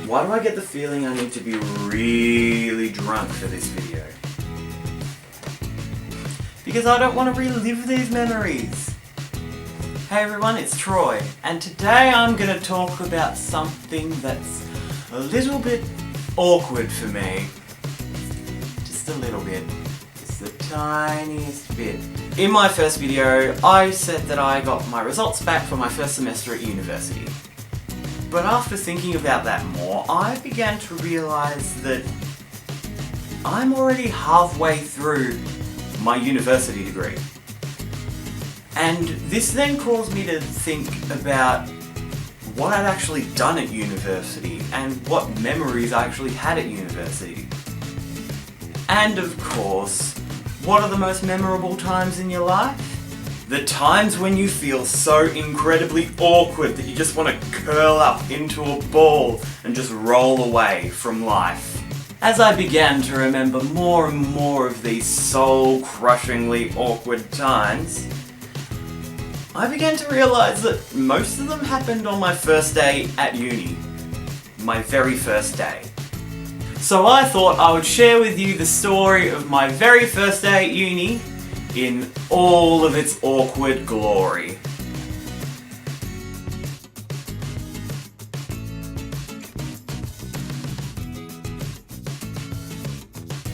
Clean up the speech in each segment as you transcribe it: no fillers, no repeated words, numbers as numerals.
Why do I get the feeling I need to be really drunk for this video? Because I don't want to relive these memories. Hey everyone, it's Troy, and today I'm going to talk about something that's a little bit awkward for me. Just a little bit. Just the tiniest bit. In my first video, I said that I got my results back for my first semester at university. But after thinking about that more, I began to realise that I'm already halfway through my university degree. And this then caused me to think about what I'd actually done at university and what memories I actually had at university. And of course, what are the most memorable times in your life? The times when you feel so incredibly awkward that you just want to curl up into a ball and just roll away from life. As I began to remember more and more of these soul-crushingly awkward times, I began to realise that most of them happened on my first day at uni. My very first day. So I thought I would share with you the story of my very first day at uni in all of its awkward glory.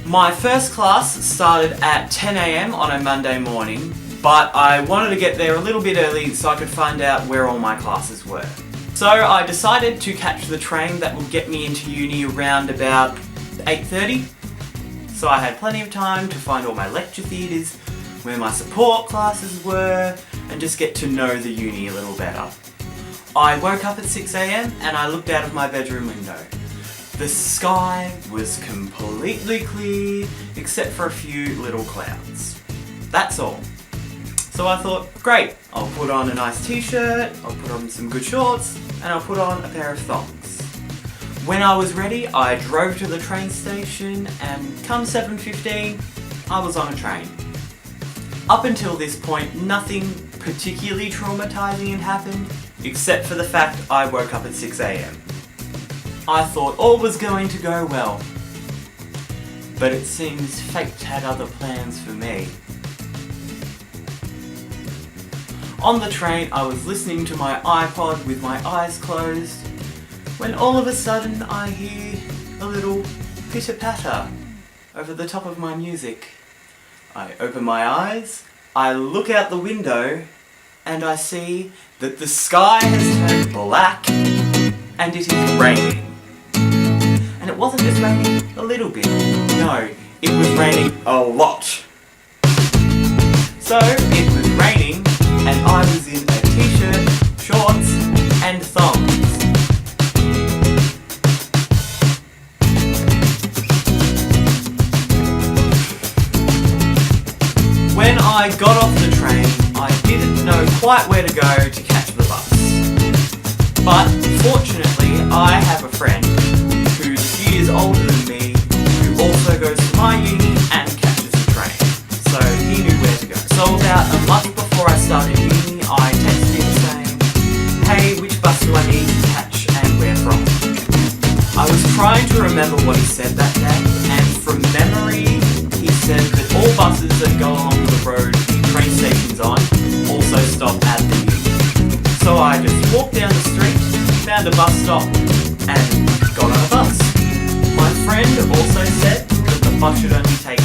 My first class started at 10 AM on a Monday morning, but I wanted to get there a little bit early so I could find out where all my classes were. So I decided to catch the train that would get me into uni around about 8:30. So I had plenty of time to find all my lecture theatres, where my support classes were, and just get to know the uni a little better. I woke up at 6 AM and I looked out of my bedroom window. The sky was completely clear, except for a few little clouds. That's all. So I thought, great, I'll put on a nice t-shirt, I'll put on some good shorts, and I'll put on a pair of thongs. When I was ready, I drove to the train station, and come 7:15, I was on a train. Up until this point, nothing particularly traumatizing had happened, except for the fact I woke up at 6 AM. I thought all was going to go well, but it seems fate had other plans for me. On the train, I was listening to my iPod with my eyes closed, when all of a sudden I hear a little pitter-patter over the top of my music. I open my eyes, I look out the window, and I see that the sky has turned black and it is raining. And it wasn't just raining a little bit, no, it was raining a lot. So it was raining and I was in a t-shirt, shorts and thongs. When I got off the train, I didn't know quite where to go to catch the bus. But fortunately, I have a friend who's a few years older than me, who also goes to my uni and catches the train. So he knew where to go. So about a month before I started uni, I texted him saying, hey, which bus do I need to catch and where from? I was trying to remember what he said that day, and from memory, he said that all buses that go along the road the train station's on also stop at the uni. So I just walked down the street, found a bus stop, and got on a bus. My friend also said that the bus should only take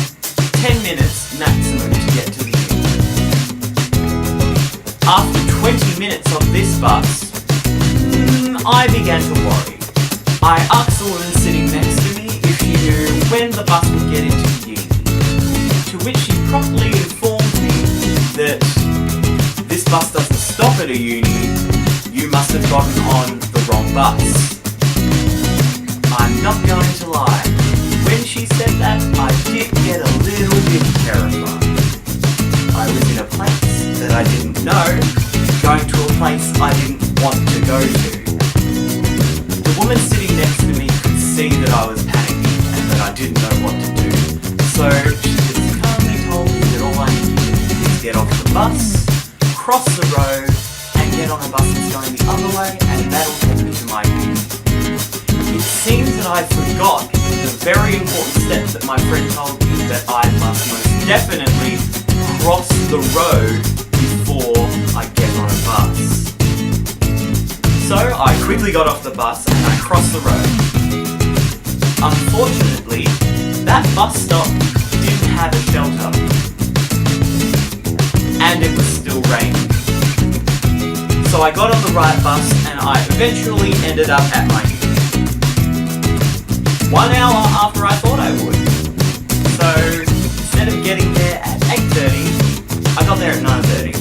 10 minutes maximum to get to the uni. After 20 minutes on this bus, I began to worry. I asked the woman sitting next to me if she knew when the bus would get into the uni, to which she promptly informed me that this bus doesn't stop at a uni, you must have gotten on the wrong bus. I'm not going to lie, when she said that, I did get a little bit terrified. I was in a place that I didn't know, going to a place I didn't want to go to. The woman sitting next to me could see that I was panicking and that I didn't know what to do. So she just calmly told me that all I need to do is get off the bus, cross the road, and get on a bus that's going the other way, and that'll take me to my uni. It I forgot the very important step that my friend told me, that I must most definitely cross the road before I get on a bus. So I quickly got off the bus and I crossed the road. Unfortunately, that bus stop didn't have a shelter. And it was still raining. So I got on the right bus and I eventually ended up at my uni. 1 hour after I thought I would. So instead of getting there at 8:30, I got there at 9:30.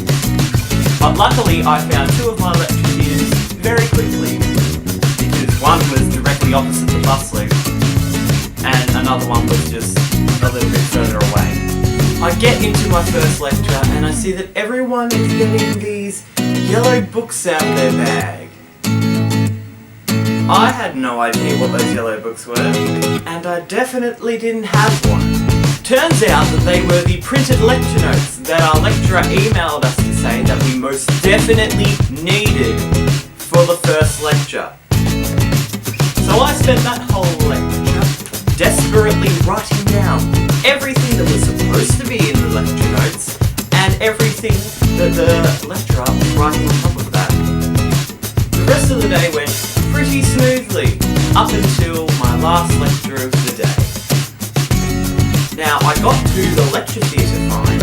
But luckily I found 2 of my lecture theatres very quickly, because one was directly opposite the bus loop and another one was just a little bit further away. I get into my first lecture and I see that everyone is getting these yellow books out of their bag. I had no idea what those yellow books were, and I definitely didn't have one. Turns out that they were the printed lecture notes that our lecturer emailed us to say that we most definitely needed for the first lecture. So I spent that whole lecture desperately writing down everything that was supposed to be in the lecture notes and everything that the lecturer was writing on top of that. The rest of the day went pretty smoothly up until my last lecture of the day. Now, I got to the lecture theatre fine.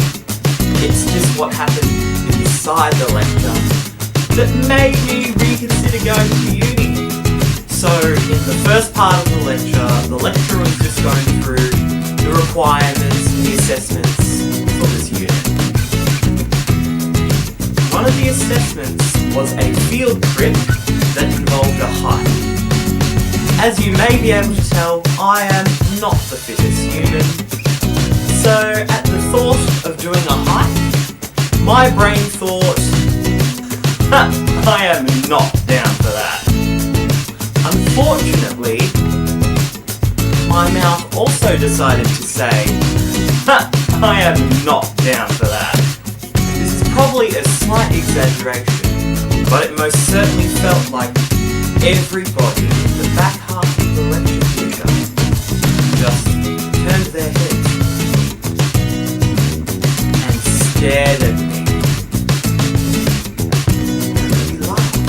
It's just what happened inside the lecture that made me reconsider going to uni. So, in the first part of the lecturer was just going through the requirements and the assessments for this unit. One of the assessments was a field trip that involved a hike. As you may be able to tell, I am not the fittest human. So, at the thought of doing a hike, my brain thought, I am not down for that. Unfortunately, my mouth also decided to say, I am not down for that. This is probably a slight exaggeration, but it most certainly felt like everybody in the back half of the lecture theatre just turned their heads and stared at me. And they laughed.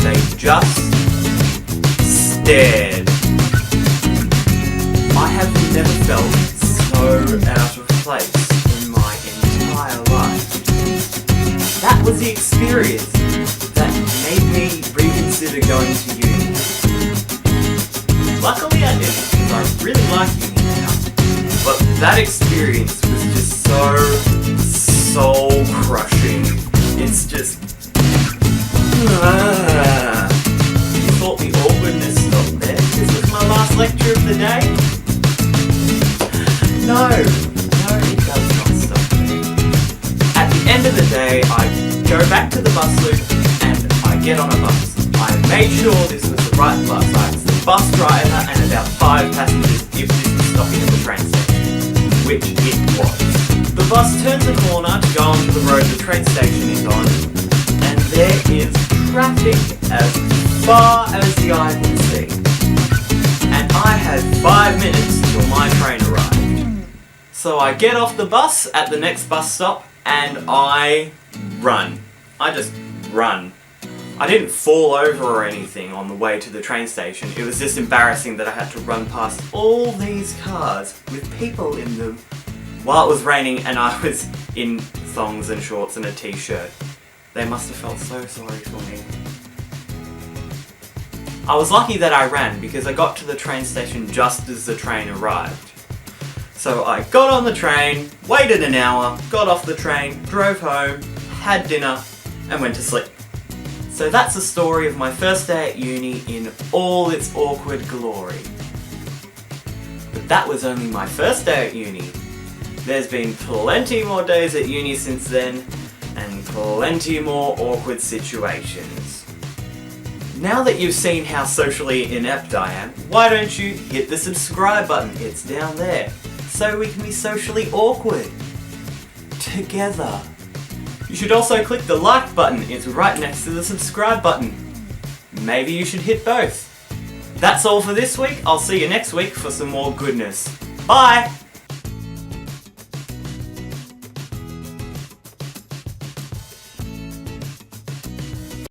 They just stared. I have never felt so out of place in my entire life. That was the experience that made me reconsider going to uni. Luckily I didn't, because I really like uni now. But that experience was just so soul crushing. It's just... You thought the awkwardness stopped there? This was my last lecture of the day? No, it does not stop there. At the end of the day, I go back to the bus loop and I get on a bus. I made sure this was the right bus. I asked the bus driver and about 5 passengers if this was stopping at the train station, which it was. The bus turns the corner to go onto the road the train station is on, and there is traffic as far as the eye can see. And I had 5 minutes till my train arrived. So I get off the bus at the next bus stop and I run. I just run. I didn't fall over or anything on the way to the train station. It was just embarrassing that I had to run past all these cars with people in them while it was raining and I was in thongs and shorts and a t-shirt. They must have felt so sorry for me. I was lucky that I ran because I got to the train station just as the train arrived. So I got on the train, waited an hour, got off the train, drove home, had dinner, and went to sleep. So that's the story of my first day at uni in all its awkward glory. But that was only my first day at uni. There's been plenty more days at uni since then, and plenty more awkward situations. Now that you've seen how socially inept I am, why don't you hit the subscribe button? It's down there. So we can be socially awkward together. You should also click the like button, it's right next to the subscribe button. Maybe you should hit both. That's all for this week. I'll see you next week for some more goodness. Bye!